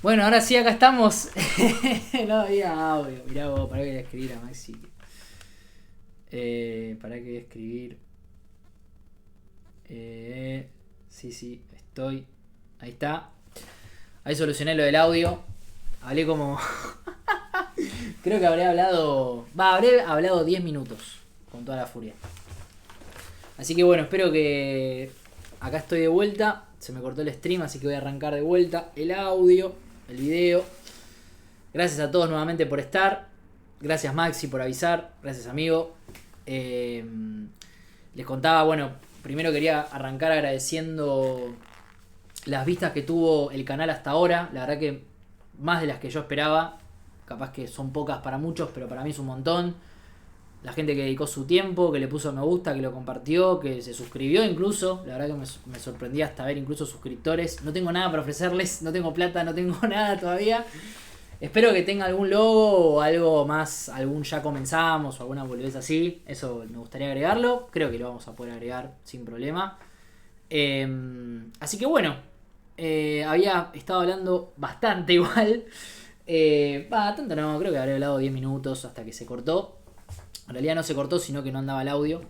Bueno, ahora sí, acá estamos. No había audio. Mirá vos, para que voy a escribir a Maxi. Para que voy a escribir. Sí, estoy. Ahí está. Ahí solucioné lo del audio. Hablé como. Creo que habré hablado 10 minutos. Con toda la furia. Así que bueno, espero que. Acá estoy de vuelta. Se me cortó el stream, así que voy a arrancar de vuelta el audio, el video. Gracias a todos nuevamente por estar. Gracias Maxi por avisar. Gracias amigo. Les contaba, bueno, primero quería arrancar agradeciendo las vistas que tuvo el canal hasta ahora. La verdad que más de las que yo esperaba. Capaz que son pocas para muchos, pero para mí es un montón. La gente que dedicó su tiempo, que le puso me gusta, que lo compartió, que se suscribió incluso. La verdad que me sorprendía hasta ver incluso suscriptores. No tengo nada para ofrecerles, no tengo plata, no tengo nada todavía. Espero que tenga algún logo o algo más, algún ya comenzamos o alguna boludez así. Eso me gustaría agregarlo. Creo que lo vamos a poder agregar sin problema. Así que bueno, había estado hablando bastante igual. Tanto no, creo que habré hablado 10 minutos hasta que se cortó. En realidad no se cortó, sino que no andaba el audio.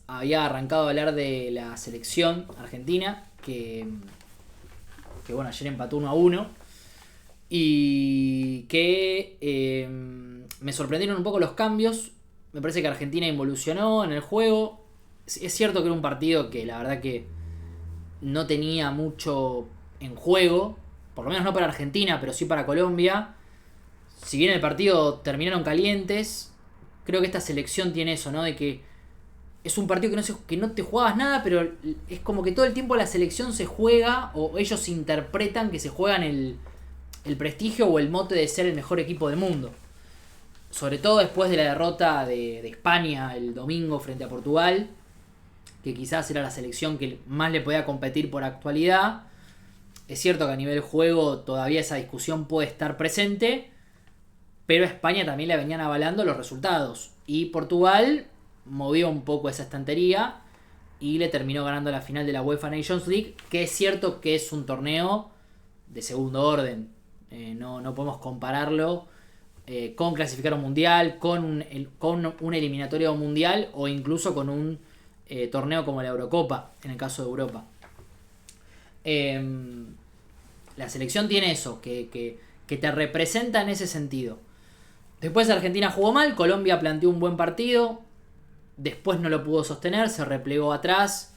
Había arrancado a hablar de la selección argentina, que bueno, ayer empató 1-1. Y que me sorprendieron un poco los cambios. Me parece que Argentina involucionó en el juego. Es cierto que era un partido que la verdad que no tenía mucho en juego. Por lo menos no para Argentina, pero sí para Colombia. Si bien el partido terminaron calientes, creo que esta selección tiene eso, ¿no? De que es un partido que no te jugabas nada, pero es como que todo el tiempo la selección se juega, o ellos interpretan que se juegan el prestigio o el mote de ser el mejor equipo del mundo. Sobre todo después de la derrota de España el domingo frente a Portugal, que quizás era la selección que más le podía competir por actualidad. Es cierto que a nivel juego todavía esa discusión puede estar presente, pero a España también le venían avalando los resultados. Y Portugal movió un poco esa estantería y le terminó ganando la final de la UEFA Nations League, que es cierto que es un torneo de segundo orden. No podemos compararlo con clasificar a un mundial, con un eliminatorio mundial o incluso con un torneo como la Eurocopa, en el caso de Europa. La selección tiene eso, que te representa en ese sentido. Después Argentina jugó mal, Colombia planteó un buen partido, después no lo pudo sostener, se replegó atrás.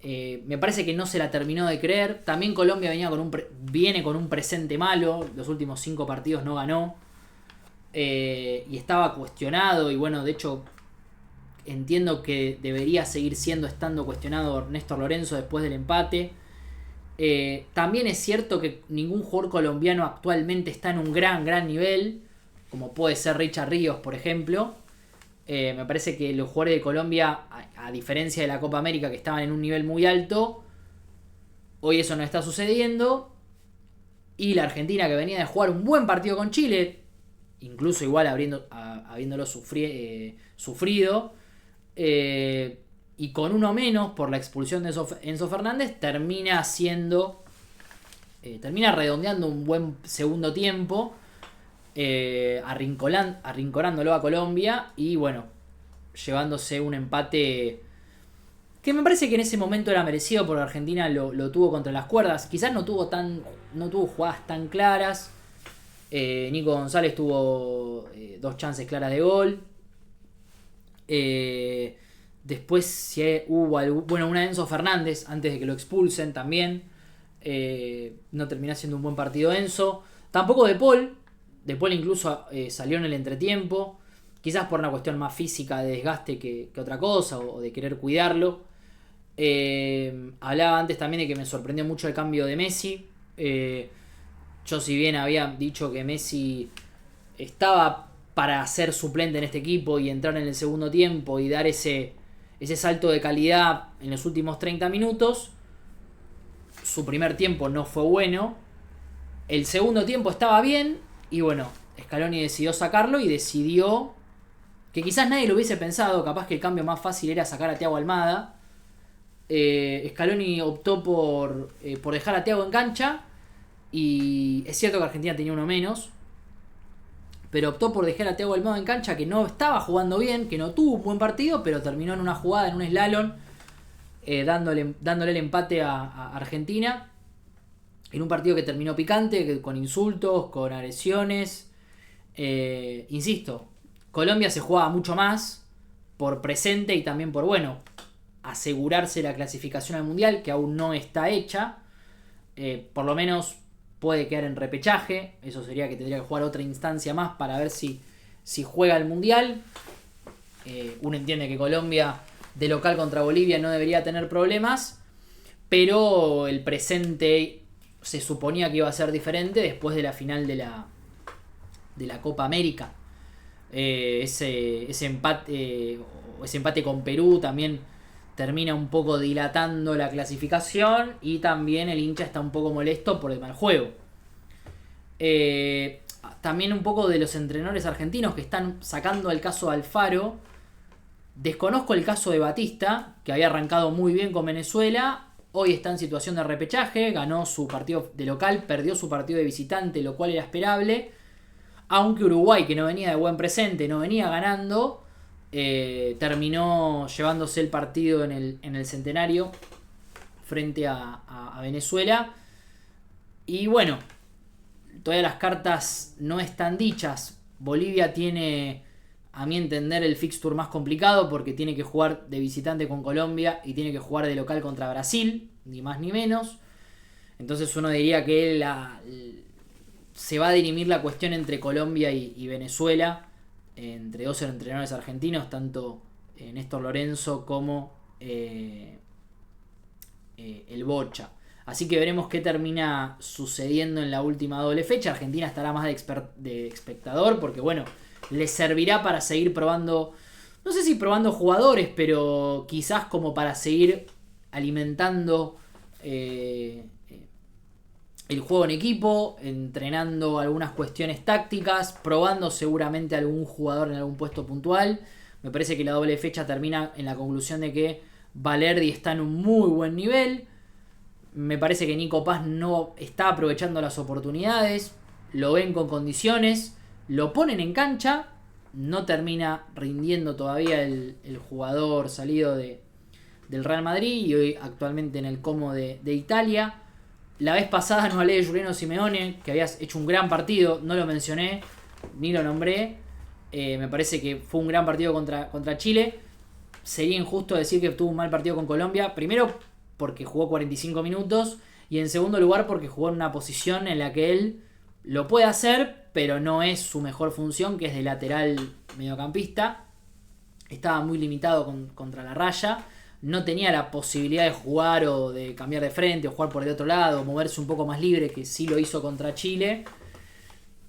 Me parece que no se la terminó de creer. También Colombia viene con un presente malo, los últimos 5 partidos no ganó. Y estaba cuestionado, y bueno, de hecho entiendo que debería seguir estando cuestionado Néstor Lorenzo después del empate. También es cierto que ningún jugador colombiano actualmente está en un gran nivel, como puede ser Richard Ríos, por ejemplo. Me parece que los jugadores de Colombia, a diferencia de la Copa América, que estaban en un nivel muy alto, hoy eso no está sucediendo. Y la Argentina, que venía de jugar un buen partido con Chile, incluso igual habiéndolo sufrido, y con uno menos por la expulsión de Enzo Fernández, termina redondeando un buen segundo tiempo, arrinconándolo a Colombia y bueno, llevándose un empate que me parece que en ese momento era merecido, porque Argentina lo tuvo contra las cuerdas. Quizás no tuvo jugadas tan claras. Nico González tuvo 2 chances claras de gol. Después hubo una de Enzo Fernández antes de que lo expulsen también. No terminó siendo un buen partido Enzo. Tampoco De Paul. De Paul incluso salió en el entretiempo. Quizás por una cuestión más física de desgaste que otra cosa, o de querer cuidarlo. Hablaba antes también de que me sorprendió mucho el cambio de Messi. Yo, si bien había dicho que Messi estaba para ser suplente en este equipo y entrar en el segundo tiempo y dar ese salto de calidad en los últimos 30 minutos, su primer tiempo no fue bueno. El segundo tiempo estaba bien y bueno, Scaloni decidió sacarlo y decidió que quizás nadie lo hubiese pensado. Capaz que el cambio más fácil era sacar a Thiago Almada. Scaloni optó por dejar a Thiago en cancha Y es cierto que Argentina tenía uno menos, pero optó por dejar a Thiago Almada en cancha, que no estaba jugando bien, que no tuvo un buen partido, pero terminó en una jugada, en un slalom, dándole el empate a Argentina. En un partido que terminó picante, con insultos, con agresiones. Insisto, Colombia se jugaba mucho más por presente y también por, bueno, asegurarse la clasificación al Mundial, que aún no está hecha. Por lo menos puede quedar en repechaje. Eso sería que tendría que jugar otra instancia más para ver si juega el Mundial. Uno entiende que Colombia de local contra Bolivia no debería tener problemas, pero el presente se suponía que iba a ser diferente después de la final de la Copa América. Ese empate con Perú también termina un poco dilatando la clasificación, y también el hincha está un poco molesto por el mal juego. También un poco de los entrenadores argentinos que están sacando el caso de Alfaro. Desconozco el caso de Batista, que había arrancado muy bien con Venezuela. Hoy está en situación de repechaje, ganó su partido de local, perdió su partido de visitante, lo cual era esperable. Aunque Uruguay, que no venía de buen presente, no venía ganando, terminó llevándose el partido en el Centenario frente a Venezuela. Y bueno, todavía las cartas no están dichas. Bolivia tiene, a mi entender, el fixture más complicado, porque tiene que jugar de visitante con Colombia y tiene que jugar de local contra Brasil, ni más ni menos. Entonces uno diría que se va a dirimir la cuestión entre Colombia y Venezuela, entre dos entrenadores argentinos, tanto Néstor Lorenzo como el Bocha. Así que veremos qué termina sucediendo en la última doble fecha. Argentina estará más de espectador, porque bueno, le servirá para seguir probando, no sé si probando jugadores, pero quizás como para seguir alimentando el juego en equipo, entrenando algunas cuestiones tácticas, probando seguramente algún jugador en algún puesto puntual. Me parece que la doble fecha termina en la conclusión de que Valerdi está en un muy buen nivel. Me parece que Nico Paz no está aprovechando las oportunidades, lo ven con condiciones, lo ponen en cancha, no termina rindiendo todavía el jugador salido del Real Madrid y hoy actualmente en el Como de Italia. La vez pasada no hablé de Juliano Simeone, que había hecho un gran partido, no lo mencioné, ni lo nombré. Me parece que fue un gran partido contra Chile. Sería injusto decir que tuvo un mal partido con Colombia. Primero, porque jugó 45 minutos. Y en segundo lugar, porque jugó en una posición en la que él lo puede hacer, pero no es su mejor función, que es de lateral mediocampista. Estaba muy limitado contra la raya. No tenía la posibilidad de jugar o de cambiar de frente o jugar por el otro lado, moverse un poco más libre, que sí lo hizo contra Chile.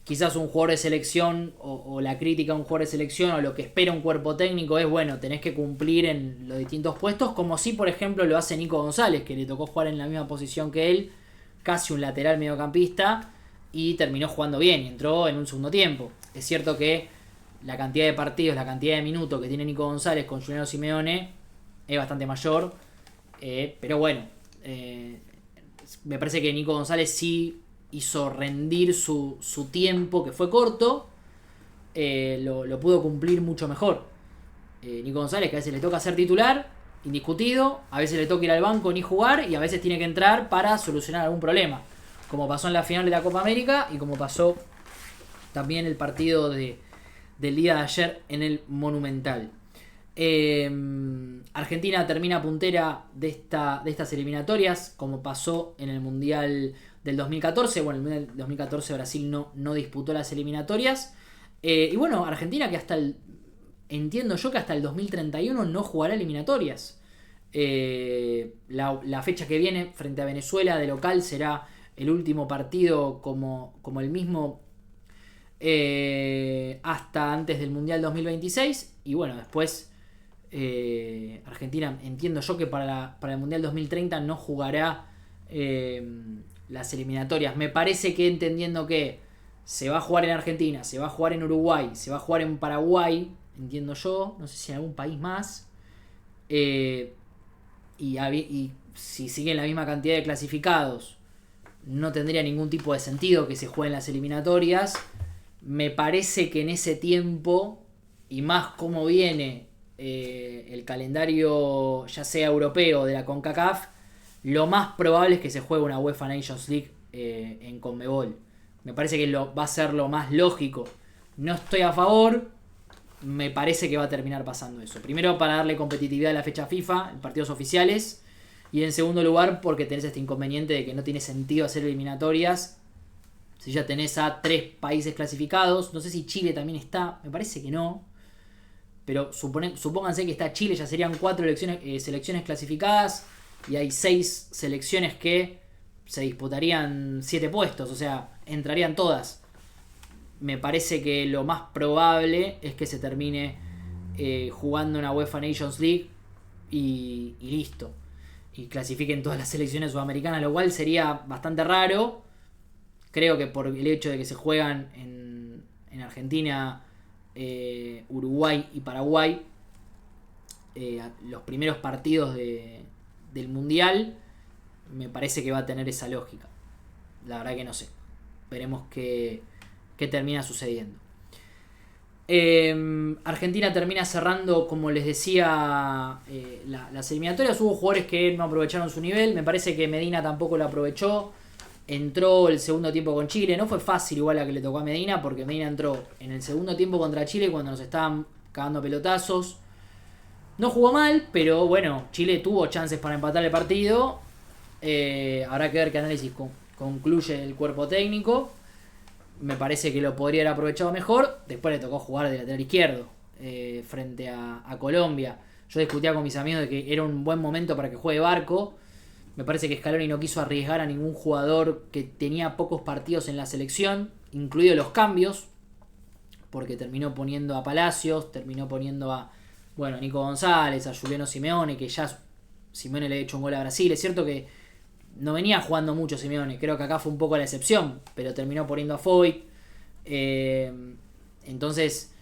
Quizás un jugador de selección o la crítica a un jugador de selección o lo que espera un cuerpo técnico es, bueno, tenés que cumplir en los distintos puestos, como si por ejemplo lo hace Nico González, que le tocó jugar en la misma posición que él, casi un lateral mediocampista, y terminó jugando bien y entró en un segundo tiempo. Es cierto que la cantidad de partidos, la cantidad de minutos que tiene Nico González con Juliano Simeone es bastante mayor, pero bueno, me parece que Nico González sí hizo rendir su tiempo, que fue corto, lo pudo cumplir mucho mejor. Nico González, que a veces le toca ser titular, indiscutido, a veces le toca ir al banco ni jugar, y a veces tiene que entrar para solucionar algún problema, como pasó en la final de la Copa América y como pasó también el partido del día de ayer en el Monumental. Argentina termina puntera de estas eliminatorias, como pasó en el Mundial del 2014. Bueno, en el Mundial del 2014 Brasil no disputó las eliminatorias. Y bueno, Argentina que entiendo yo que hasta el 2031 no jugará eliminatorias. La fecha que viene frente a Venezuela de local será el último partido como el mismo hasta antes del Mundial 2026. Y bueno, después Argentina, entiendo yo que para el Mundial 2030 no jugará las eliminatorias. Me parece que entendiendo que se va a jugar en Argentina, se va a jugar en Uruguay, se va a jugar en Paraguay, entiendo yo, no sé si en algún país más, y si siguen la misma cantidad de clasificados no tendría ningún tipo de sentido que se jueguen las eliminatorias. Me parece que en ese tiempo, y más como viene el calendario ya sea europeo de la CONCACAF, lo más probable es que se juegue una UEFA Nations League en CONMEBOL. Me parece que va a ser lo más lógico. No estoy a favor, me parece que va a terminar pasando eso. Primero, para darle competitividad a la fecha FIFA en partidos oficiales. Y en segundo lugar, porque tenés este inconveniente de que no tiene sentido hacer eliminatorias si ya tenés a 3 países clasificados. No sé si Chile también está, me parece que no. Pero supónganse que está Chile, ya serían 4 selecciones clasificadas. Y hay 6 selecciones que se disputarían 7 puestos. O sea, entrarían todas. Me parece que lo más probable es que se termine jugando una UEFA Nations League y listo. Y clasifiquen todas las selecciones sudamericanas, lo cual sería bastante raro. Creo que por el hecho de que se juegan en Argentina, Uruguay y Paraguay, los primeros partidos del Mundial, me parece que va a tener esa lógica. La verdad que no sé. Veremos qué termina sucediendo. Argentina termina cerrando, como les decía, las eliminatorias. Hubo jugadores que no aprovecharon su nivel. Me parece que Medina tampoco lo aprovechó. Entró el segundo tiempo con Chile. No fue fácil igual la que le tocó a Medina, porque Medina entró en el segundo tiempo contra Chile cuando nos estaban cagando pelotazos. No jugó mal, pero bueno, Chile tuvo chances para empatar el partido. Habrá que ver qué análisis concluye el cuerpo técnico. Me parece que lo podría haber aprovechado mejor. Después le tocó jugar de lateral izquierdo frente a Colombia. Yo discutía con mis amigos de que era un buen momento para que juegue Barco. Me parece que Scaloni no quiso arriesgar a ningún jugador que tenía pocos partidos en la selección, incluidos los cambios, porque terminó poniendo a Palacios, terminó poniendo a Nico González, a Juliano Simeone, que ya Simeone le ha hecho un gol a Brasil. Es cierto que no venía jugando mucho Simeone, creo que acá fue un poco la excepción, pero terminó poniendo a Foyt. Entonces,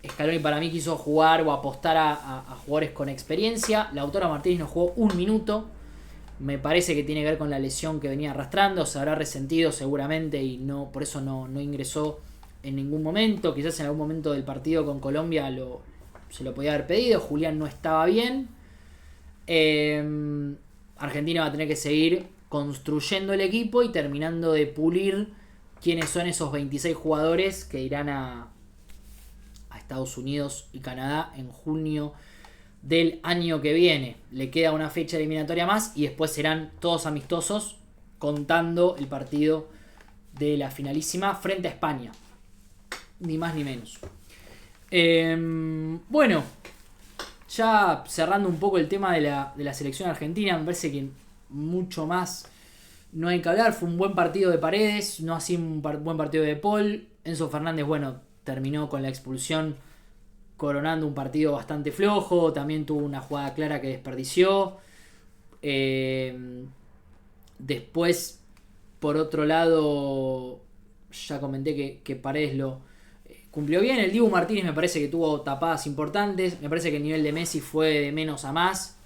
Scaloni para mí quiso jugar o apostar a jugadores con experiencia. Lautaro Martínez no jugó un minuto. Me parece que tiene que ver con la lesión que venía arrastrando. Se habrá resentido seguramente y por eso no ingresó en ningún momento. Quizás en algún momento del partido con Colombia se lo podía haber pedido. Julián no estaba bien. Argentina va a tener que seguir construyendo el equipo y terminando de pulir quiénes son esos 26 jugadores que irán a Estados Unidos y Canadá en junio del año que viene. Le queda una fecha eliminatoria más y después serán todos amistosos, contando el partido de la finalísima frente a España. Ni más ni menos. Bueno, ya cerrando un poco el tema de la selección argentina, me parece que mucho más no hay que hablar. Fue un buen partido de Paredes, no así un buen partido de Paul. Enzo Fernández, terminó con la expulsión, coronando un partido bastante flojo. También tuvo una jugada clara que desperdició. Después, por otro lado, ya comenté que Paredes lo cumplió bien. El Dibu Martínez me parece que tuvo tapadas importantes. Me parece que el nivel de Messi fue de menos a más.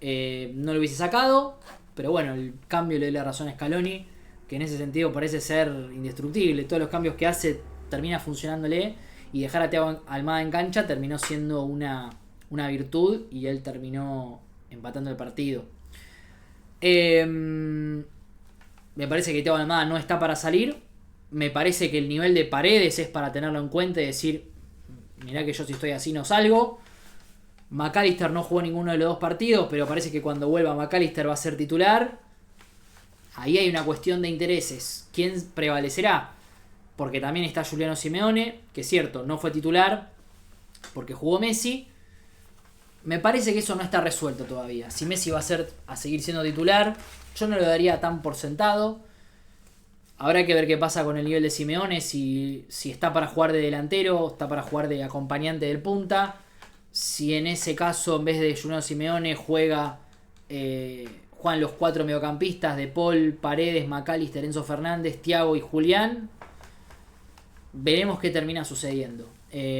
No lo hubiese sacado. Pero bueno, el cambio le dio la razón a Scaloni, que en ese sentido parece ser indestructible. Todos los cambios que hace termina funcionándole. Y dejar a Thiago Almada en cancha terminó siendo una virtud. Y él terminó empatando el partido. Me parece que Thiago Almada no está para salir. Me parece que el nivel de Paredes es para tenerlo en cuenta y decir, mirá que yo si estoy así no salgo. McAllister no jugó ninguno de los dos partidos, pero parece que cuando vuelva McAllister va a ser titular. Ahí hay una cuestión de intereses. ¿Quién prevalecerá? Porque también está Juliano Simeone, que es cierto, no fue titular porque jugó Messi. Me parece que eso no está resuelto todavía. Si Messi va a seguir siendo titular, yo no lo daría tan por sentado. Habrá que ver qué pasa con el nivel de Simeone, si está para jugar de delantero, está para jugar de acompañante del punta. Si en ese caso, en vez de Juliano Simeone, juegan los 4 mediocampistas de Paul, Paredes, McAllister, Enzo Fernández, Thiago y Julián. Veremos qué termina sucediendo.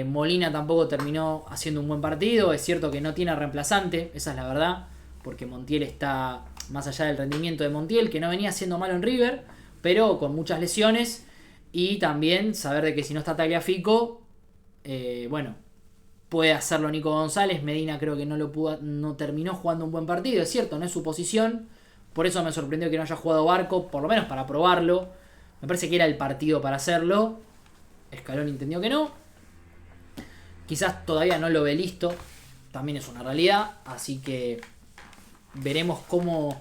Molina tampoco terminó haciendo un buen partido. Es cierto que no tiene reemplazante, esa es la verdad, porque Montiel está más allá del rendimiento de Montiel, que no venía siendo malo en River, pero con muchas lesiones, y también saber de que si no está Tagliafico, bueno, puede hacerlo Nico González. Medina creo que no terminó jugando un buen partido, es cierto, no es su posición, por eso me sorprendió que no haya jugado Barco, por lo menos para probarlo. Me parece que era el partido para hacerlo. Scaloni entendió que no. Quizás todavía no lo ve listo, también es una realidad, así que veremos cómo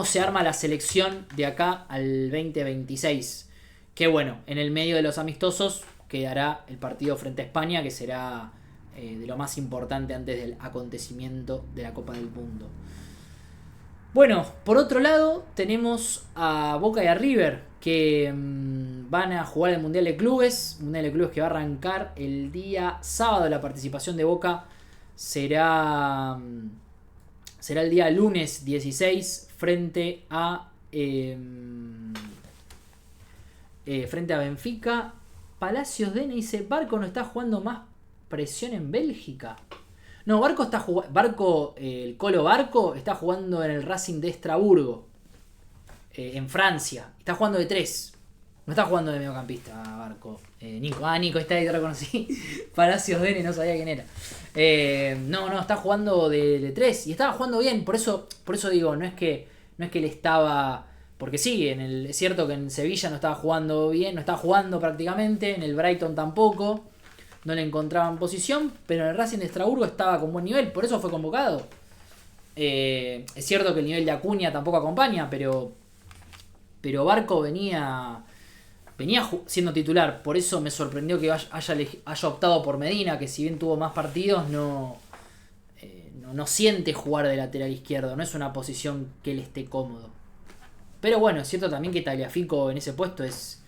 se arma la selección de acá al 2026. Que bueno, en el medio de los amistosos quedará el partido frente a España, que será de lo más importante antes del acontecimiento de la Copa del Mundo. Bueno, por otro lado tenemos a Boca y a River, que van a jugar el Mundial de Clubes. Mundial de Clubes que va a arrancar el día sábado. La participación de Boca será el día lunes 16 frente a Benfica. Palacios Dene dice: Barco no está jugando más presión en Bélgica. No, Barco está jugando. El Colo Barco está jugando en el Racing de Estraburgo, en Francia. Está jugando de 3. No está jugando de mediocampista, Barco. Nico. Nico, está ahí, te reconocí. Palacios Dene, no sabía quién era. No, está jugando de 3. Y estaba jugando bien. Por eso digo, no es que él estaba. Porque sí, es cierto que en Sevilla no estaba jugando bien, no estaba jugando prácticamente. En el Brighton tampoco. No le encontraban posición, pero en el Racing de Estraburgo estaba con buen nivel, por eso fue convocado. Es cierto que el nivel de Acuña tampoco acompaña, pero Barco venía siendo titular, por eso me sorprendió que haya optado por Medina, que si bien tuvo más partidos, no siente jugar de lateral izquierdo, no es una posición que él esté cómodo. Pero bueno, es cierto también que Tagliafico en ese puesto es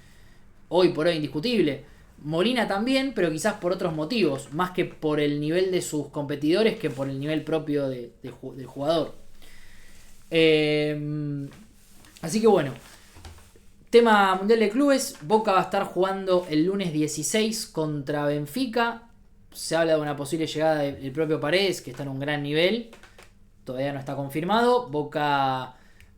hoy por hoy indiscutible. Molina también, pero quizás por otros motivos, más que por el nivel de sus competidores que por el nivel propio del jugador. Así que bueno, tema Mundial de Clubes. Boca va a estar jugando el lunes 16 contra Benfica. Se habla de una posible llegada del propio Paredes, que está en un gran nivel. Todavía no está confirmado. Boca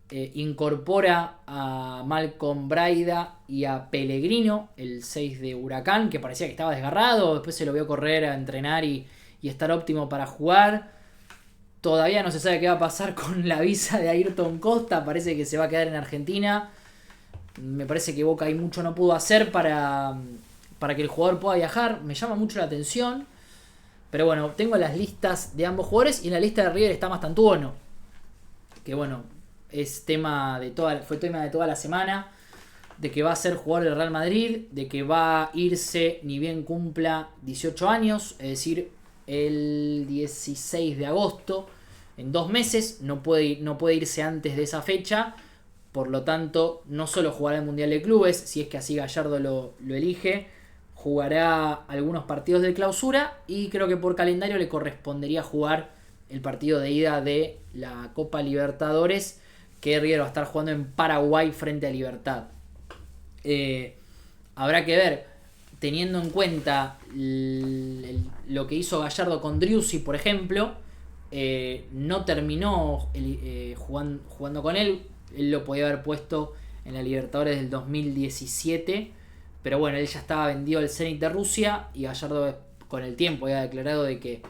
incorpora a Malcolm Braida y a Pellegrino, el 6 de Huracán, que parecía que estaba desgarrado. Después se lo vio correr a entrenar y estar óptimo para jugar. Todavía no se sabe qué va a pasar con la visa de Ayrton Costa. Parece que se va a quedar en Argentina. Me parece que Boca ahí mucho no pudo hacer para que el jugador pueda viajar. Me llama mucho la atención. Pero bueno, tengo las listas de ambos jugadores. Y en la lista de River está Mastantuono, que bueno, fue tema de toda la semana, de que va a ser jugador del Real Madrid, de que va a irse ni bien cumpla 18 años, es decir, el 16 de agosto, en 2 meses, no puede irse antes de esa fecha. Por lo tanto, no solo jugará el Mundial de Clubes, si es que así Gallardo lo elige, jugará algunos partidos de clausura y creo que por calendario le correspondería jugar el partido de ida de la Copa Libertadores, que River va a estar jugando en Paraguay frente a Libertad. Habrá que ver, teniendo en cuenta lo que hizo Gallardo con Driussi, por ejemplo, no terminó jugando con él. Él lo podía haber puesto en la Libertadores del 2017, pero bueno, él ya estaba vendido al Zenit de Rusia y Gallardo con el tiempo había declarado de que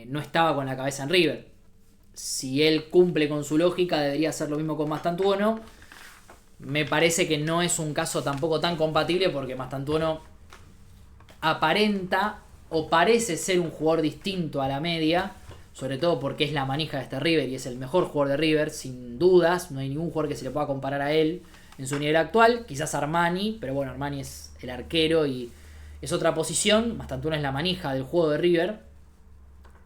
no estaba con la cabeza en River. Si él cumple con su lógica, debería hacer lo mismo con Mastantuono. Me parece que no es un caso tampoco tan compatible, porque Mastantuono aparenta o parece ser un jugador distinto a la media, sobre todo porque es la manija de este River y es el mejor jugador de River, sin dudas. No hay ningún jugador que se le pueda comparar a él en su nivel actual. Quizás Armani, pero bueno, Armani es el arquero y es otra posición. Mastantuono es la manija del juego de River.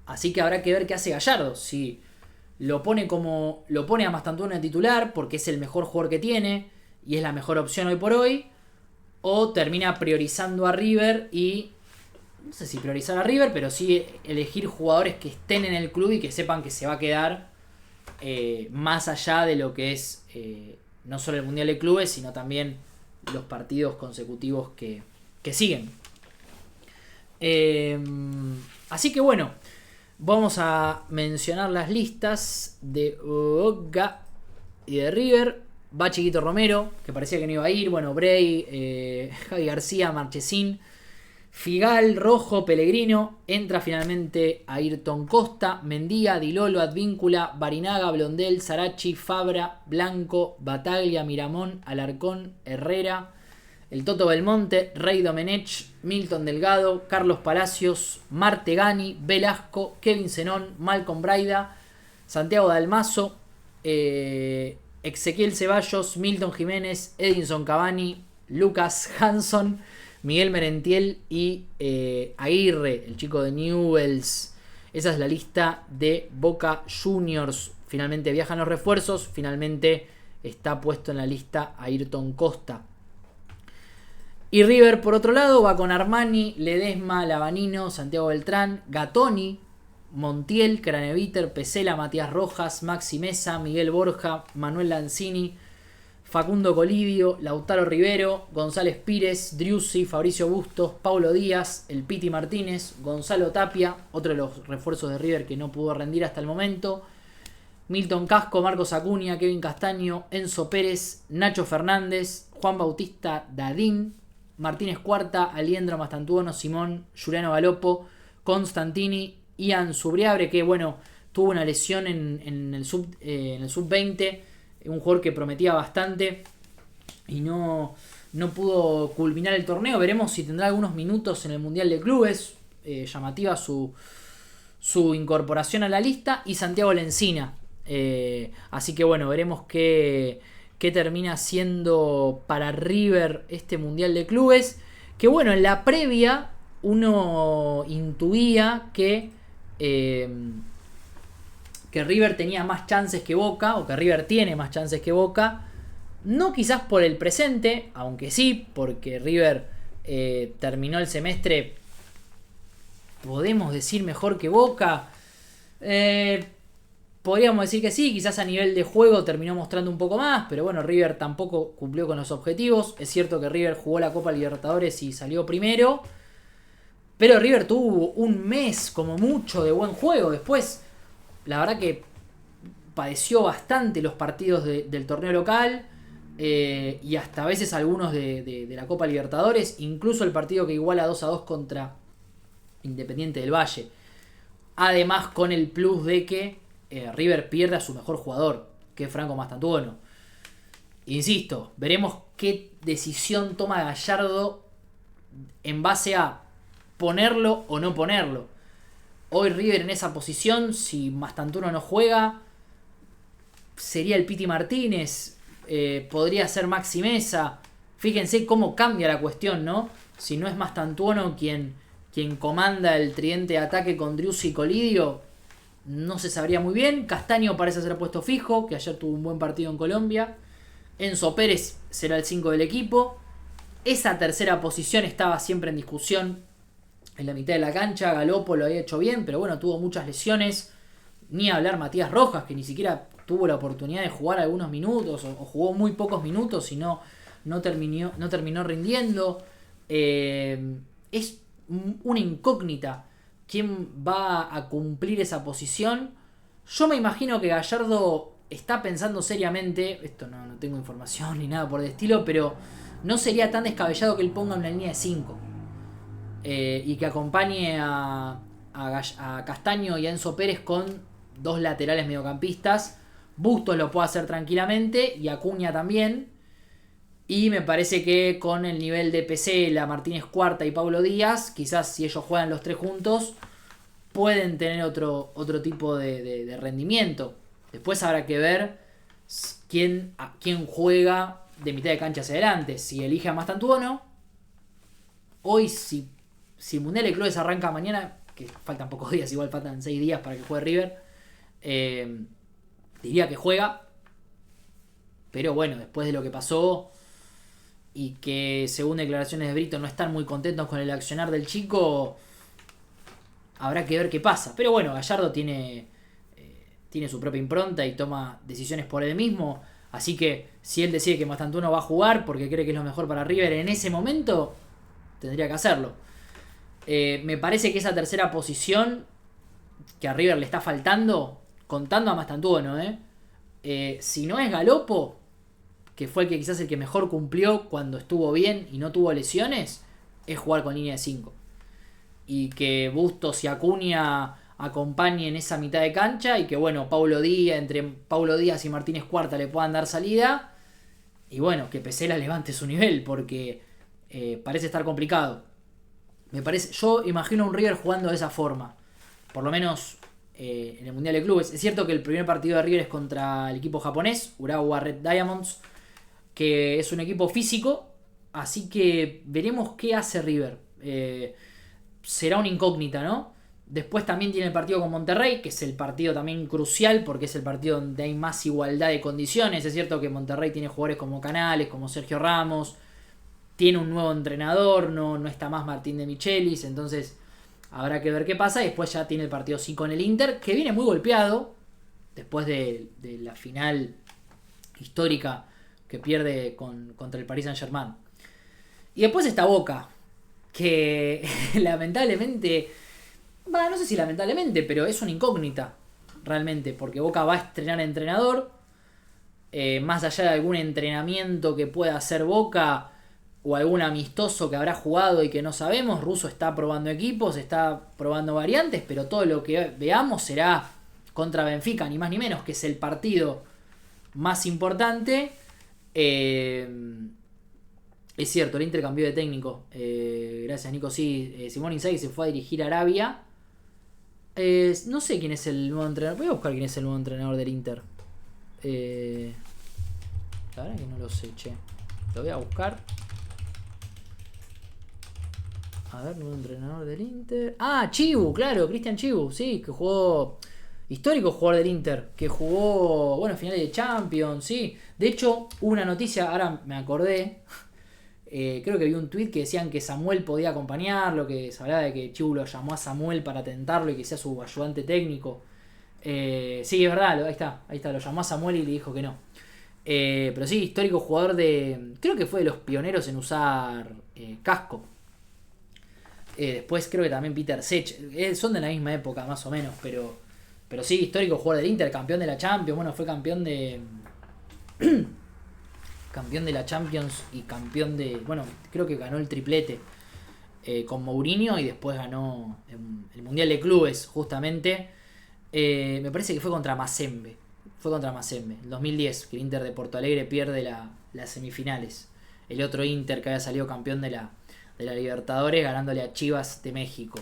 Así que habrá que ver qué hace Gallardo. Si lo pone a Mastantuono de titular porque es el mejor jugador que tiene y es la mejor opción hoy por hoy, o termina priorizando a River y no sé si priorizar a River, pero sí elegir jugadores que estén en el club y que sepan que se va a quedar más allá de lo que es no solo el Mundial de Clubes, sino también los partidos consecutivos que siguen. Así que bueno, Vamos a mencionar las listas de Boca y de River. Va Chiquito Romero, que parecía que no iba a ir. Bueno, Bray, Javi García, Marchesín, Figal, Rojo, Pellegrino. Entra finalmente Ayrton Costa, Mendía, Dilolo, Advíncula, Barinaga, Blondel, Sarachi, Fabra, Blanco, Bataglia, Miramón, Alarcón, Herrera, el Toto Belmonte, Rey Domenech, Milton Delgado, Carlos Palacios, Martegani, Velasco, Kevin Zenón, Malcolm Braida, Santiago Dalmazo, Ezequiel Ceballos, Milton Jiménez, Edinson Cavani, Lucas Hanson, Miguel Merentiel y Aguirre, el chico de Newells. Esa es la lista de Boca Juniors. Finalmente viajan los refuerzos. Finalmente está puesto en la lista Ayrton Costa. Y River, por otro lado, va con Armani, Ledesma, Lavanino, Santiago Beltrán, Gatoni, Montiel, Craneviter, Pesela, Matías Rojas, Maxi Mesa, Miguel Borja, Manuel Lanzini, Facundo Colidio, Lautaro Rivero, González Pires, Driussi, Fabricio Bustos, Paulo Díaz, el Piti Martínez, Gonzalo Tapia, otro de los refuerzos de River que no pudo rendir hasta el momento, Milton Casco, Marcos Acuña, Kevin Castaño, Enzo Pérez, Nacho Fernández, Juan Bautista Dadín, Martínez Cuarta, Aliendro Mastantuono, Simón, Juliano Galopo, Constantini, Ian Subriabre, que bueno, tuvo una lesión en el sub-20, un jugador que prometía bastante y no pudo culminar el torneo. Veremos si tendrá algunos minutos en el Mundial de Clubes. Llamativa su incorporación a la lista. Y Santiago Lencina. Así que bueno, veremos qué termina siendo para River este Mundial de Clubes. Que bueno, en la previa uno intuía que River tenía más chances que Boca, o que River tiene más chances que Boca. No quizás por el presente, aunque sí, porque River terminó el semestre, podemos decir, mejor que Boca. Podríamos decir que sí, quizás a nivel de juego terminó mostrando un poco más, pero bueno, River tampoco cumplió con los objetivos. Es cierto que River jugó la Copa Libertadores y salió primero, pero River tuvo un mes como mucho de buen juego. Después, la verdad que padeció bastante los partidos del torneo local, y hasta a veces algunos de la Copa Libertadores, incluso el partido que iguala 2-2 contra Independiente del Valle. Además, con el plus de que River pierde a su mejor jugador, que es Franco Mastantuono. Insisto, veremos qué decisión toma Gallardo en base a ponerlo o no ponerlo. Hoy River en esa posición, si Mastantuono no juega, sería el Piti Martínez, podría ser Maxi Mesa. Fíjense cómo cambia la cuestión, ¿no? Si no es Mastantuono quien comanda el tridente de ataque con Driussi y Colidio, no se sabría muy bien. Castaño parece ser puesto fijo, que ayer tuvo un buen partido en Colombia. Enzo Pérez será el 5 del equipo. Esa tercera posición estaba siempre en discusión en la mitad de la cancha. Galopo lo había hecho bien, pero bueno, tuvo muchas lesiones. Ni hablar Matías Rojas, que ni siquiera tuvo la oportunidad de jugar algunos minutos, o jugó muy pocos minutos y no terminó rindiendo. Es una incógnita quién va a cumplir esa posición. Yo me imagino que Gallardo está pensando seriamente, esto no tengo información ni nada por el estilo, pero no sería tan descabellado que él ponga una línea de 5 y que acompañe a Castaño y a Enzo Pérez con dos laterales mediocampistas. Bustos lo puede hacer tranquilamente y Acuña también. Y me parece que con el nivel de Pesela, Martínez Cuarta y Paulo Díaz, quizás si ellos juegan los tres juntos, pueden tener otro tipo de rendimiento. Después habrá que ver quién juega de mitad de cancha hacia adelante. Si elige a Mastantuono. Hoy, si el Mundial de Clubes arranca mañana, que faltan pocos días, igual faltan 6 días para que juegue River, diría que juega. Pero bueno, después de lo que pasó, y que según declaraciones de Brito no están muy contentos con el accionar del chico, habrá que ver qué pasa. Pero bueno, Gallardo tiene su propia impronta y toma decisiones por él mismo. Así que si él decide que Mastantuono va a jugar porque cree que es lo mejor para River en ese momento, tendría que hacerlo. Me parece que esa tercera posición que a River le está faltando, contando a Mastantuono, si no es Galopo, que fue quizás el que mejor cumplió cuando estuvo bien y no tuvo lesiones, es jugar con línea de 5. Y que Bustos y Acuña acompañen esa mitad de cancha y que bueno, entre Paulo Díaz y Martínez Cuarta le puedan dar salida y bueno, que Pesela levante su nivel porque parece estar complicado. Yo imagino a un River jugando de esa forma, por lo menos en el Mundial de Clubes. Es cierto que el primer partido de River es contra el equipo japonés, Urawa Red Diamonds, que es un equipo físico, así que veremos qué hace River. Será una incógnita, ¿no? Después también tiene el partido con Monterrey, que es el partido también crucial porque es el partido donde hay más igualdad de condiciones. Es cierto que Monterrey tiene jugadores como Canales, como Sergio Ramos, tiene un nuevo entrenador, no está más Martín de Michelis, entonces habrá que ver qué pasa. Y después ya tiene el partido sí con el Inter, que viene muy golpeado después de la final histórica que pierde contra el Paris Saint-Germain. Y después está Boca, que lamentablemente, no sé si lamentablemente, pero es una incógnita realmente, porque Boca va a estrenar entrenador. Más allá de algún entrenamiento que pueda hacer Boca o algún amistoso que habrá jugado y que no sabemos, Russo está probando equipos, está probando variantes, pero todo lo que veamos será contra Benfica, ni más ni menos, que es el partido más importante. Es cierto, el Inter cambió de técnico. Gracias, Nico. Sí, Simón Inzaghi se fue a dirigir a Arabia. No sé quién es el nuevo entrenador. Voy a buscar quién es el nuevo entrenador del Inter. La verdad que no lo sé, che. Lo voy a buscar. A ver, nuevo entrenador del Inter. Ah, Chivu, claro, Cristian Chivu, sí, que jugó. Histórico jugador del Inter, que jugó, bueno, finales de Champions, sí. De hecho, hubo una noticia, ahora me acordé. Creo que vi un tweet que decían que Samuel podía acompañarlo, que se hablaba de que Chivu lo llamó a Samuel para tentarlo y que sea su ayudante técnico. Sí, es verdad, ahí está, lo llamó a Samuel y le dijo que no. Pero sí, histórico jugador creo que fue de los pioneros en usar casco. Después creo que también Peter Sech. Son de la misma época, más o menos, pero sí, histórico jugador del Inter, campeón de la Champions. Bueno, fue campeón de la Champions y campeón de... Bueno, creo que ganó el triplete con Mourinho y después ganó el Mundial de Clubes, justamente. Me parece que fue contra Mazembe. El 2010, que el Inter de Porto Alegre pierde las semifinales. El otro Inter que había salido campeón de la Libertadores, ganándole a Chivas de México.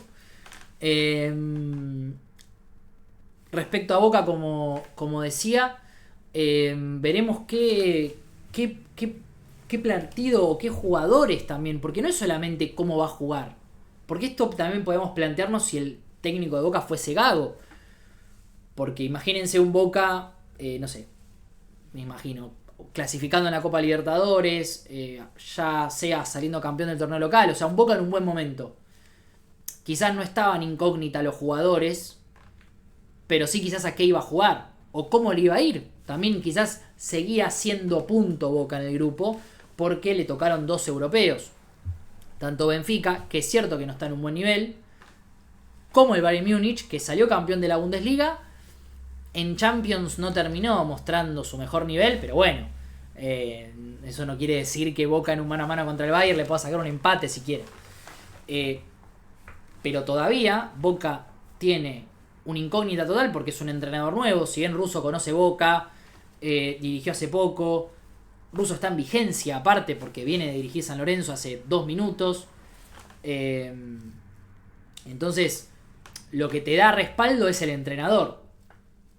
Respecto a Boca, como decía, veremos qué partido o qué jugadores también, porque no es solamente cómo va a jugar, porque esto también podemos plantearnos si el técnico de Boca fuese Gago, porque imagínense un Boca, no sé, me imagino, clasificando en la Copa Libertadores, ya sea saliendo campeón del torneo local, o sea, un Boca en un buen momento. Quizás no estaban incógnita los jugadores, pero sí quizás a qué iba a jugar, o cómo le iba a ir. También quizás seguía siendo punto Boca en el grupo, porque le tocaron dos europeos. Tanto Benfica, que es cierto que no está en un buen nivel, como el Bayern Múnich, que salió campeón de la Bundesliga. En Champions no terminó mostrando su mejor nivel, pero bueno, eso no quiere decir que Boca en un mano a mano contra el Bayern le pueda sacar un empate si quiere. Pero todavía Boca tiene una incógnita total porque es un entrenador nuevo. Si bien Russo conoce Boca, dirigió hace poco, Russo está en vigencia aparte porque viene de dirigir San Lorenzo hace 2 minutos. Entonces, lo que te da respaldo es el entrenador.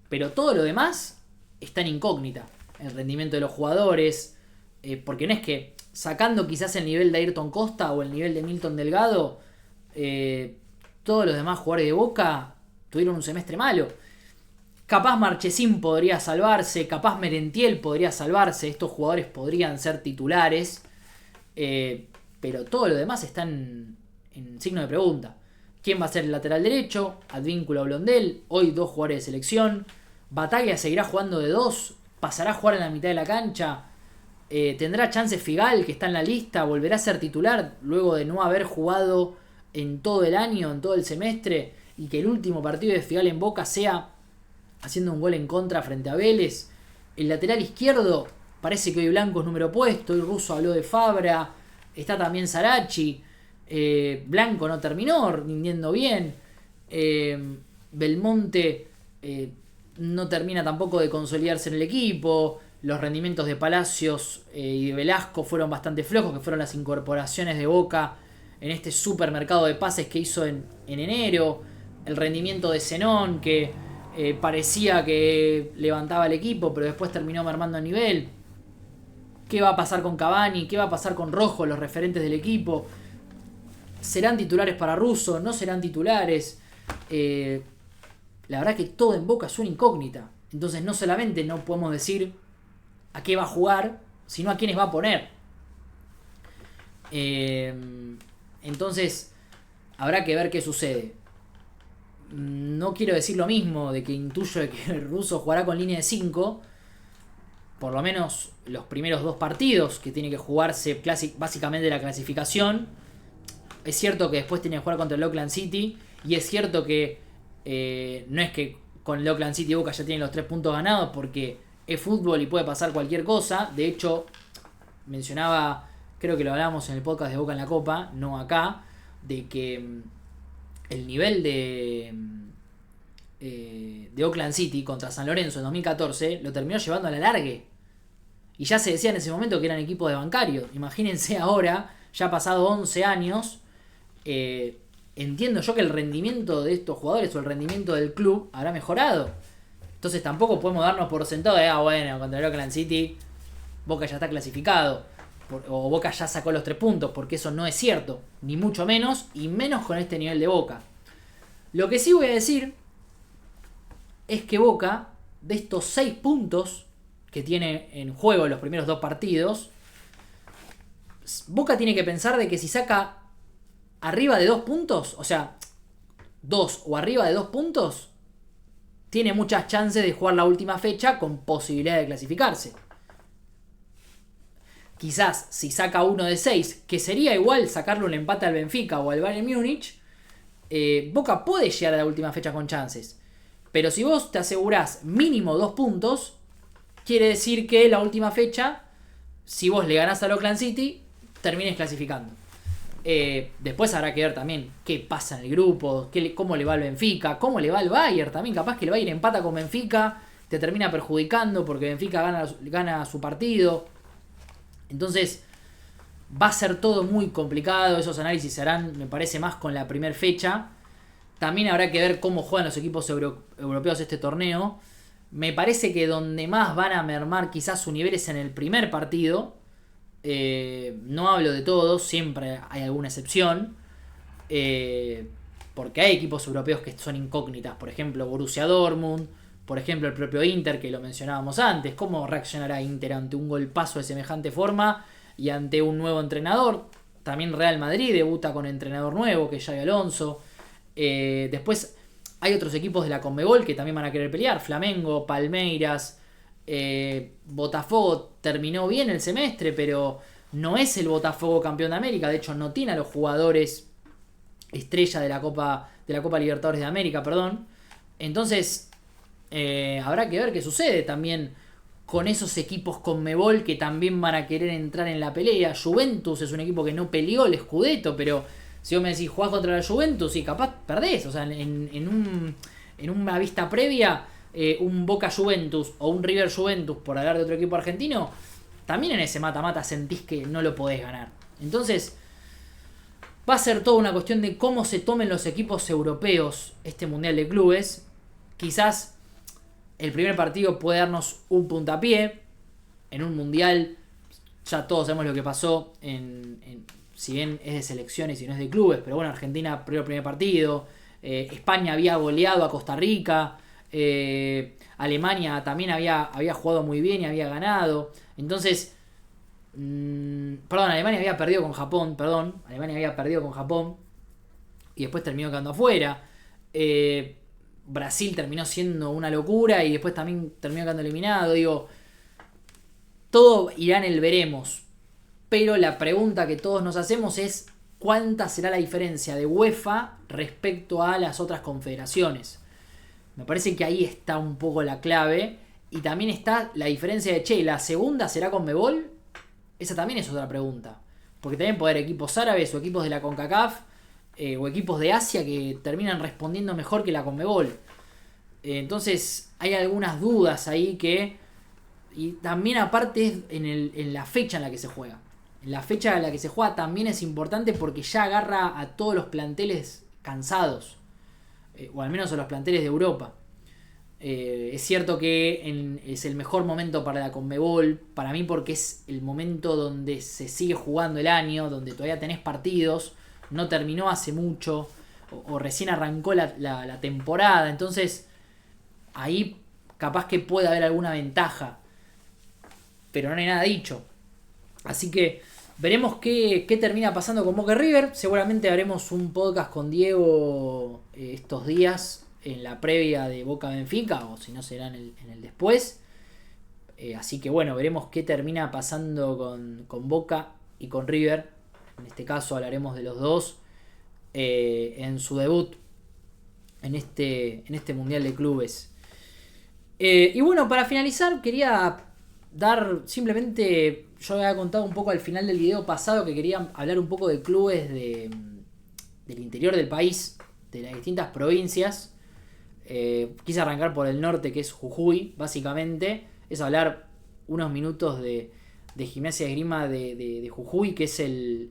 Pero todo lo demás está en incógnita. El rendimiento de los jugadores. Porque no es que, sacando quizás el nivel de Ayrton Costa o el nivel de Milton Delgado, todos los demás jugadores de Boca tuvieron un semestre malo. Capaz Marchesín podría salvarse, capaz Merentiel podría salvarse. Estos jugadores podrían ser titulares. Pero todo lo demás está en signo de pregunta. ¿Quién va a ser el lateral derecho? Advíncula o Blondel. Hoy 2 jugadores de selección. Bataglia seguirá jugando de 2. Pasará a jugar en la mitad de la cancha. Tendrá chance Figal, que está en la lista. Volverá a ser titular luego de no haber jugado en todo el año, en todo el semestre. y que el último partido de Figal en Boca sea haciendo un gol en contra frente a Vélez. El lateral izquierdo, parece que hoy Blanco es número puesto, hoy Russo habló de Fabra, está también Sarachi, Blanco no terminó rindiendo bien, Belmonte no termina tampoco de consolidarse en el equipo, los rendimientos de Palacios y de Velasco fueron bastante flojos, que fueron las incorporaciones de Boca en este supermercado de pases que hizo en enero, el rendimiento de Zenón, que parecía que levantaba el equipo, pero después terminó mermando a nivel. ¿Qué va a pasar con Cavani? ¿Qué va a pasar con Rojo, los referentes del equipo? ¿Serán titulares para Russo? ¿No serán titulares? La verdad que todo en Boca es una incógnita. Entonces no solamente no podemos decir a qué va a jugar, sino a quiénes va a poner. Entonces habrá que ver qué sucede. No quiero decir lo mismo de que intuyo de que el Russo jugará con línea de 5. Por lo menos los primeros 2 partidos que tiene que jugarse básicamente la clasificación. Es cierto que después tiene que jugar contra el Auckland City. Y es cierto que no es que con el Auckland City y Boca ya tienen los 3 puntos ganados, porque es fútbol y puede pasar cualquier cosa. De hecho, mencionaba, creo que lo hablábamos en el podcast de Boca en la Copa, no acá, de que el nivel de Auckland City contra San Lorenzo en 2014 lo terminó llevando a la largue. Y ya se decía en ese momento que eran equipos de bancarios. Imagínense ahora, ya ha pasado 11 años, entiendo yo que el rendimiento de estos jugadores o el rendimiento del club habrá mejorado. Entonces tampoco podemos darnos por sentado de, bueno, contra el Auckland City Boca ya está clasificado, o Boca ya sacó los 3 puntos, porque eso no es cierto, ni mucho menos, y menos con este nivel de Boca. Lo que sí voy a decir es que Boca, de estos 6 puntos que tiene en juego en los primeros 2 partidos, Boca tiene que pensar de que si saca arriba de 2 puntos, o sea, 2 o arriba de 2 puntos, tiene muchas chances de jugar la última fecha con posibilidad de clasificarse. Quizás si saca 1 de 6, que sería igual sacarle un empate al Benfica o al Bayern Múnich, Boca puede llegar a la última fecha con chances. Pero si vos te asegurás mínimo 2 puntos, quiere decir que la última fecha, si vos le ganás al Auckland City, termines clasificando. Después habrá que ver también qué pasa en el grupo, cómo le va al Benfica, cómo le va al Bayern también. Capaz que el Bayern empata con Benfica, te termina perjudicando porque Benfica gana su partido. Entonces va a ser todo muy complicado. Esos análisis se harán, me parece, más con la primera fecha. También habrá que ver cómo juegan los equipos europeos este torneo. Me parece que donde más van a mermar quizás su nivel es en el primer partido. No hablo de todos, siempre hay alguna excepción. Porque hay equipos europeos que son incógnitas. Por ejemplo, Borussia Dortmund. Por ejemplo, el propio Inter, que lo mencionábamos antes. ¿Cómo reaccionará Inter ante un golpazo de semejante forma y ante un nuevo entrenador? También Real Madrid debuta con entrenador nuevo, que es Xabi Alonso. Después hay otros equipos de la Conmebol que también van a querer pelear. Flamengo, Palmeiras, Botafogo terminó bien el semestre, pero no es el Botafogo campeón de América. De hecho, no tiene a los jugadores estrella de la Copa Libertadores de América, perdón. Entonces habrá que ver qué sucede también con esos equipos Conmebol que también van a querer entrar en la pelea. Juventus es un equipo que no peleó el Scudetto, pero si vos me decís jugás contra la Juventus y capaz perdés. O sea, en una vista previa, un Boca Juventus o un River Juventus, por hablar de otro equipo argentino, también en ese mata-mata sentís que no lo podés ganar. Entonces va a ser toda una cuestión de cómo se tomen los equipos europeos este Mundial de Clubes. Quizás el primer partido puede darnos un puntapié. En un Mundial ya todos sabemos lo que pasó si bien es de selecciones y no es de clubes, pero bueno, Argentina perdió el primer partido, España había goleado a Costa Rica, Alemania también había jugado muy bien y había ganado. Entonces, Alemania había perdido con Japón, y después terminó quedando afuera. Brasil terminó siendo una locura y después también terminó quedando eliminado. Digo, todo irá en el veremos. Pero la pregunta que todos nos hacemos es cuánta será la diferencia de UEFA respecto a las otras confederaciones. Me parece que ahí está un poco la clave. Y también está la diferencia de, ¿la segunda será Conmebol? Esa también es otra pregunta. Porque también puede haber equipos árabes o equipos de la CONCACAF o equipos de Asia que terminan respondiendo mejor que la Conmebol. Entonces hay algunas dudas ahí que... Y también aparte es en la fecha en la que se juega. En la fecha en la que se juega también es importante porque ya agarra a todos los planteles cansados. O al menos a los planteles de Europa. Es cierto que es el mejor momento para la Conmebol, para mí porque es el momento donde se sigue jugando el año, donde todavía tenés partidos, no terminó hace mucho, o recién arrancó la temporada, entonces ahí capaz que puede haber alguna ventaja, pero no hay nada dicho. Así que veremos qué termina pasando con Boca River. Seguramente haremos un podcast con Diego estos días en la previa de Boca Benfica, o si no será en el después. Así que bueno, veremos qué termina pasando con Boca y con River. En este caso hablaremos de los dos en su debut en este Mundial de Clubes. Y bueno, para finalizar quería dar simplemente... Yo había contado un poco al final del video pasado que quería hablar un poco de clubes del interior del país, de las distintas provincias. Quise arrancar por el norte, que es Jujuy, básicamente. Es hablar unos minutos de Gimnasia de Esgrima de Jujuy, que es el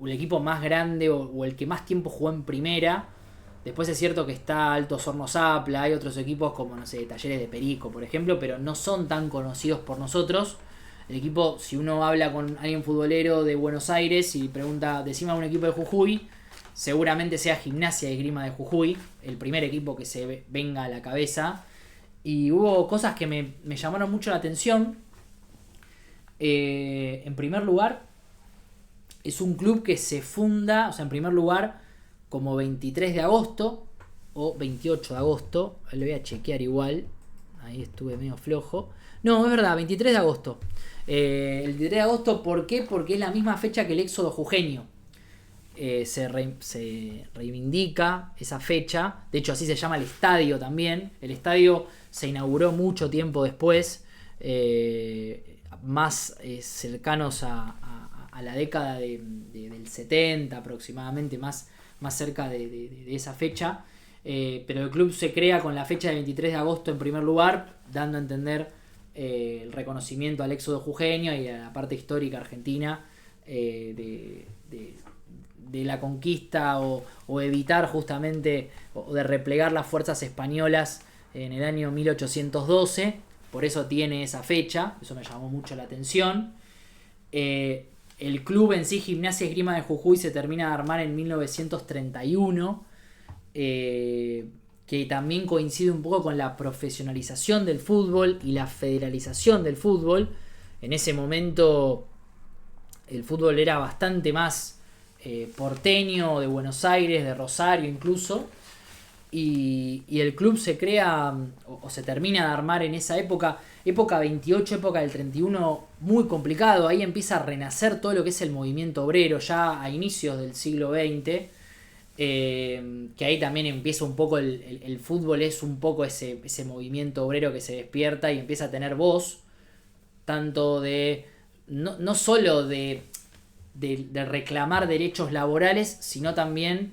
equipo más grande o el que más tiempo jugó en primera. Después es cierto que está Altos Hornos Zapla, hay otros equipos como, no sé, Talleres de Perico, por ejemplo, pero no son tan conocidos por nosotros. El equipo, si uno habla con alguien futbolero de Buenos Aires y pregunta, decime a un equipo de Jujuy, seguramente sea Gimnasia de Esgrima de Jujuy, el primer equipo que se venga a la cabeza. Y hubo cosas que me llamaron mucho la atención. En primer lugar, es un club que se funda, o sea, en primer lugar, como 23 de agosto o 28 de agosto. Lo voy a chequear igual. Ahí estuve medio flojo. No, es verdad, 23 de agosto. El 23 de agosto, ¿por qué? Porque es la misma fecha que el éxodo jujeño. Se reivindica esa fecha. De hecho, así se llama el estadio también. El estadio se inauguró mucho tiempo después, más cercanos a la década del 70 aproximadamente, más cerca de esa fecha. Pero el club se crea con la fecha del 23 de agosto en primer lugar, dando a entender el reconocimiento al éxodo jujeño y a la parte histórica argentina de la conquista o evitar justamente o de replegar las fuerzas españolas en el año 1812. Por eso tiene esa fecha, eso me llamó mucho la atención. El club en sí, Gimnasia Esgrima de Jujuy, se termina de armar en 1931, que también coincide un poco con la profesionalización del fútbol y la federalización del fútbol. En ese momento el fútbol era bastante más porteño, de Buenos Aires, de Rosario incluso, y el club se crea o se termina de armar en esa época 28, época del 31, muy complicado. Ahí empieza a renacer todo lo que es el movimiento obrero ya a inicios del siglo XX, que ahí también empieza un poco el fútbol, es un poco ese movimiento obrero que se despierta y empieza a tener voz, tanto de no solo de reclamar derechos laborales, sino también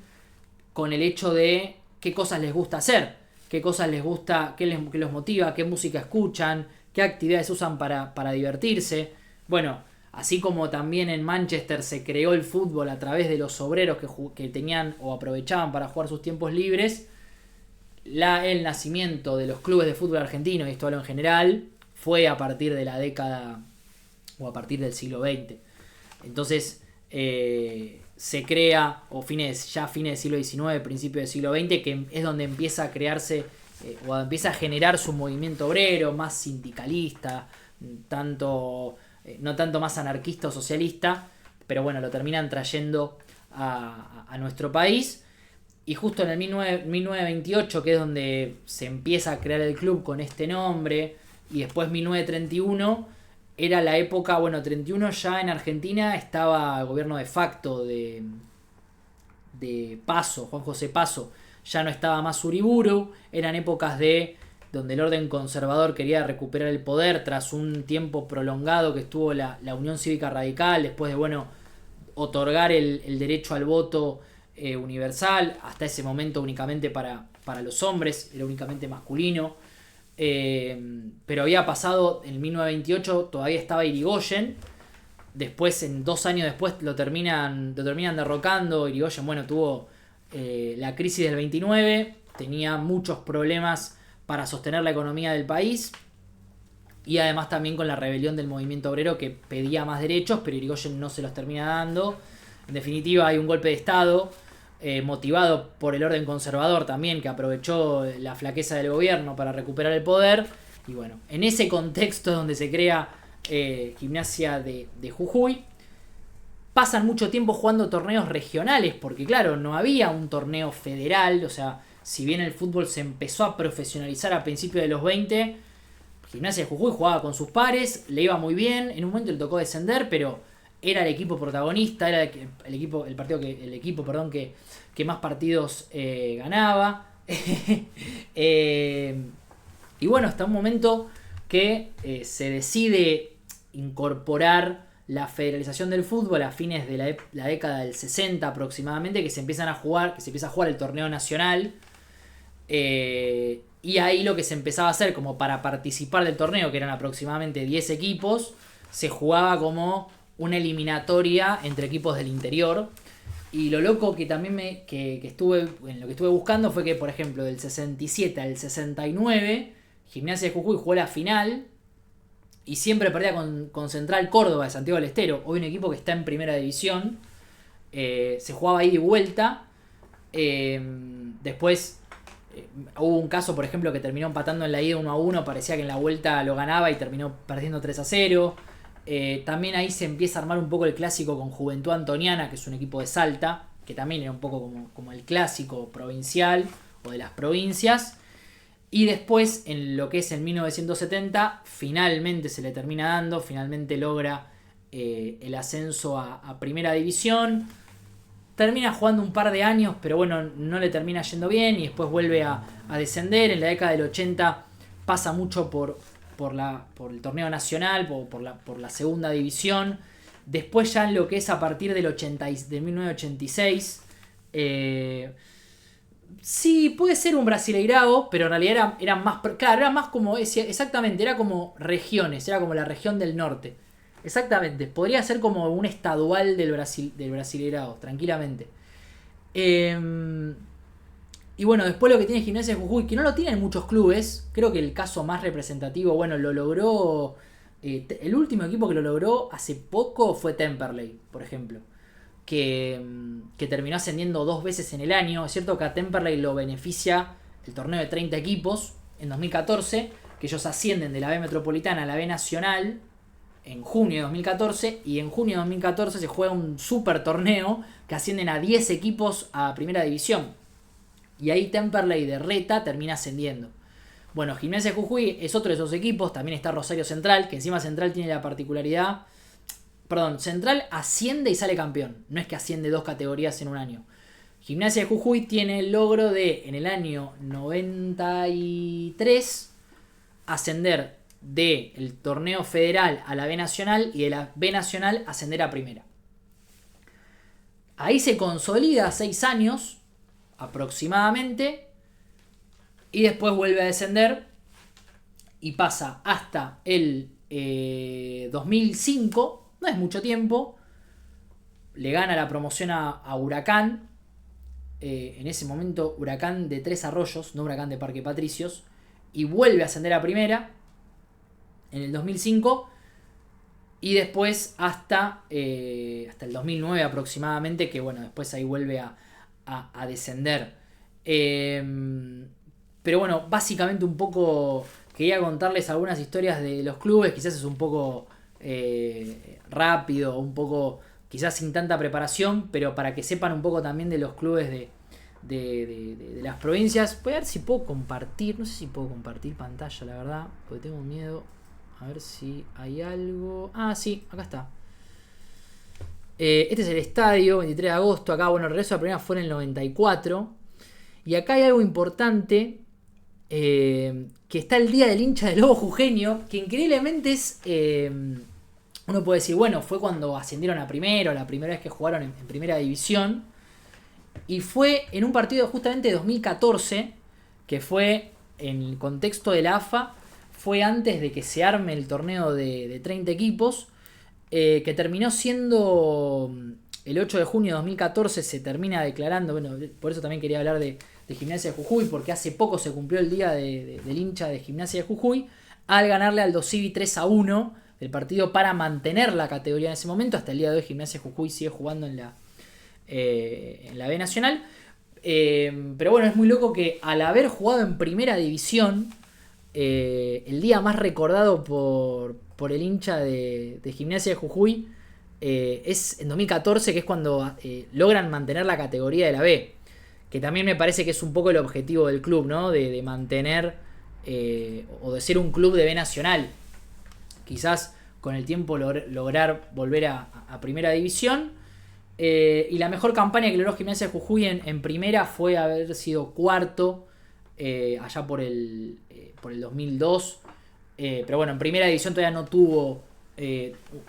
con el hecho de qué cosas les gusta hacer, qué cosas les gusta, qué los motiva, qué música escuchan, qué actividades usan para divertirse. Bueno, así como también en Manchester se creó el fútbol a través de los obreros que tenían o aprovechaban para jugar sus tiempos libres, el nacimiento de los clubes de fútbol argentino, y esto hablo en general, fue a partir de la década o a partir del siglo XX. Entonces se crea, fines del siglo XIX, principios del siglo XX, que es donde empieza a crearse o empieza a generar su movimiento obrero, más sindicalista, no tanto más anarquista o socialista, pero bueno, lo terminan trayendo a nuestro país. Y justo en el 1928, que es donde se empieza a crear el club con este nombre, y después 1931, era la época, bueno, 31 ya en Argentina estaba el gobierno de facto de Paso, Juan José Paso, ya no estaba más Uriburu, eran épocas de donde el orden conservador quería recuperar el poder tras un tiempo prolongado que estuvo la Unión Cívica Radical, después de, bueno, otorgar el derecho al voto universal, hasta ese momento únicamente para los hombres, era únicamente masculino. Pero había pasado en 1928, todavía estaba Irigoyen. Después, en 2 años después, lo terminan derrocando. Irigoyen, bueno, tuvo la crisis del 29, tenía muchos problemas para sostener la economía del país. Y además también con la rebelión del movimiento obrero que pedía más derechos, pero Irigoyen no se los termina dando. En definitiva, hay un golpe de Estado motivado por el orden conservador también, que aprovechó la flaqueza del gobierno para recuperar el poder. Y bueno, en ese contexto donde se crea Gimnasia de Jujuy, pasan mucho tiempo jugando torneos regionales, porque claro, no había un torneo federal. O sea, si bien el fútbol se empezó a profesionalizar a principios de los 20, Gimnasia de Jujuy jugaba con sus pares, le iba muy bien, en un momento le tocó descender, pero era el equipo protagonista, era el equipo que más partidos ganaba. Y bueno, hasta un momento que se decide incorporar la federalización del fútbol a fines de la década del 60 aproximadamente, que se empieza a jugar el torneo nacional. Y ahí lo que se empezaba a hacer, como para participar del torneo, que eran aproximadamente 10 equipos, se jugaba como una eliminatoria entre equipos del interior. Y lo loco que también estuve buscando fue que, por ejemplo, del 67 al 69, Gimnasia de Jujuy jugó la final y siempre perdía con Central Córdoba de Santiago del Estero, hoy un equipo que está en primera división. Se jugaba ida y vuelta. Después hubo un caso, por ejemplo, que terminó empatando en la ida 1-1, parecía que en la vuelta lo ganaba y terminó perdiendo 3-0. También ahí se empieza a armar un poco el clásico con Juventud Antoniana, que es un equipo de Salta, que también era un poco como el clásico provincial o de las provincias. Y después, en lo que es en 1970, finalmente se le termina dando, finalmente logra el ascenso a primera división. Termina jugando un par de años, pero bueno, no le termina yendo bien y después vuelve a descender. En la década del 80 pasa mucho por el torneo nacional, por la segunda división. Después ya en lo que es a partir de 1986, sí, puede ser un Brasileirao, pero en realidad era más, claro, era más como, exactamente, era como regiones, era como la región del norte. Exactamente, podría ser como un estadual del Brasileirao, tranquilamente. Y bueno, después lo que tiene Gimnasia de Jujuy, que no lo tienen muchos clubes, creo que el caso más representativo, bueno, lo logró, el último equipo que lo logró hace poco fue Temperley, por ejemplo, que terminó ascendiendo 2 veces en el año. Es cierto que a Temperley lo beneficia el torneo de 30 equipos en 2014, que ellos ascienden de la B Metropolitana a la B Nacional en junio de 2014, y en junio de 2014 se juega un super torneo que ascienden a 10 equipos a primera división. Y ahí Temperley de Reta termina ascendiendo. Bueno, Gimnasia de Jujuy es otro de esos equipos. También está Rosario Central, que encima Central tiene la particularidad. Perdón, Central asciende y sale campeón. No es que asciende 2 categorías en un año. Gimnasia de Jujuy tiene el logro de, en el año 93, ascender del torneo federal a la B Nacional y de la B Nacional ascender a primera. Ahí se consolida 6 años aproximadamente y después vuelve a descender y pasa hasta el 2005, no es mucho tiempo, le gana la promoción a Huracán, en ese momento Huracán de Tres Arroyos, no Huracán de Parque Patricios, y vuelve a ascender a primera en el 2005 y después hasta el 2009 aproximadamente, que bueno, después ahí vuelve a descender. Pero bueno, básicamente un poco quería contarles algunas historias de los clubes. Quizás es un poco rápido, un poco quizás sin tanta preparación, pero para que sepan un poco también de los clubes de las provincias. Voy a ver si puedo compartir, no sé si puedo compartir pantalla, la verdad, porque tengo miedo. A ver si hay algo. Ah, sí, acá está. Este es el estadio, 23 de agosto. Acá, bueno, el regreso a la primera fue en el 94. Y acá hay algo importante. Que está el día del hincha del Lobo Jujeño. Que increíblemente es. Uno puede decir, bueno, fue cuando ascendieron a primero, la primera vez que jugaron en primera división. Y fue en un partido justamente de 2014. Que fue en el contexto de la AFA. Fue antes de que se arme el torneo de 30 equipos. Que terminó siendo el 8 de junio de 2014, se termina declarando, bueno, por eso también quería hablar de Gimnasia de Jujuy, porque hace poco se cumplió el día del hincha de Gimnasia de Jujuy, al ganarle al Dosivi 3-1, el partido para mantener la categoría en ese momento. Hasta el día de hoy Gimnasia de Jujuy sigue jugando en la B Nacional. Pero bueno, es muy loco que al haber jugado en primera división, el día más recordado por el hincha de Gimnasia de Jujuy es en 2014, que es cuando logran mantener la categoría de la B, que también me parece que es un poco el objetivo del club, ¿no? De mantener o de ser un club de B Nacional, quizás con el tiempo lograr volver a primera división. Y la mejor campaña que logró Gimnasia de Jujuy en primera fue haber sido cuarto allá por el 2002. Pero bueno, en primera división todavía no tuvo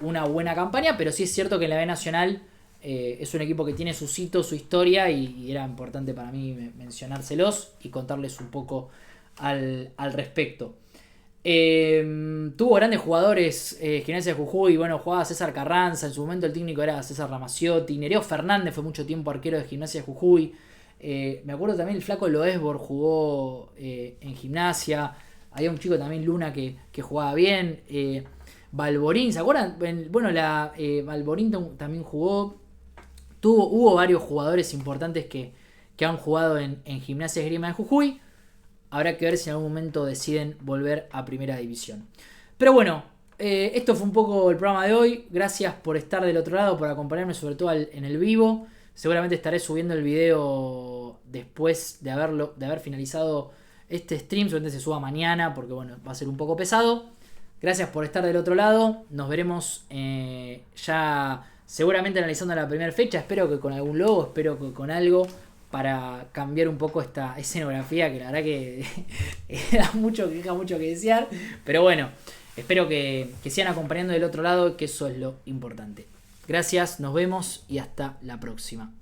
una buena campaña, pero sí es cierto que en la B Nacional es un equipo que tiene sus hitos, su historia, y era importante para mí mencionárselos y contarles un poco al respecto. Tuvo grandes jugadores Gimnasia de Jujuy. Bueno, jugaba César Carranza, en su momento el técnico era César Ramaciotti. Nereo Fernández fue mucho tiempo arquero de Gimnasia de Jujuy. Me acuerdo también el flaco Loesbor jugó en Gimnasia. Había un chico también, Luna, que jugaba bien. Balborín, ¿se acuerdan? Bueno, Balborín también jugó. Hubo varios jugadores importantes que han jugado en Gimnasia Esgrima de Jujuy. Habrá que ver si en algún momento deciden volver a primera división. Pero bueno, esto fue un poco el programa de hoy. Gracias por estar del otro lado, por acompañarme sobre todo en el vivo. Seguramente estaré subiendo el video después de haber finalizado este stream. Seguramente se suba mañana porque bueno, va a ser un poco pesado. Gracias por estar del otro lado. Nos veremos ya seguramente analizando la primera fecha. Espero que con algún logo, espero que con algo para cambiar un poco esta escenografía que la verdad que deja mucho que desear. Pero bueno, espero que sigan acompañando del otro lado, que eso es lo importante. Gracias, nos vemos y hasta la próxima.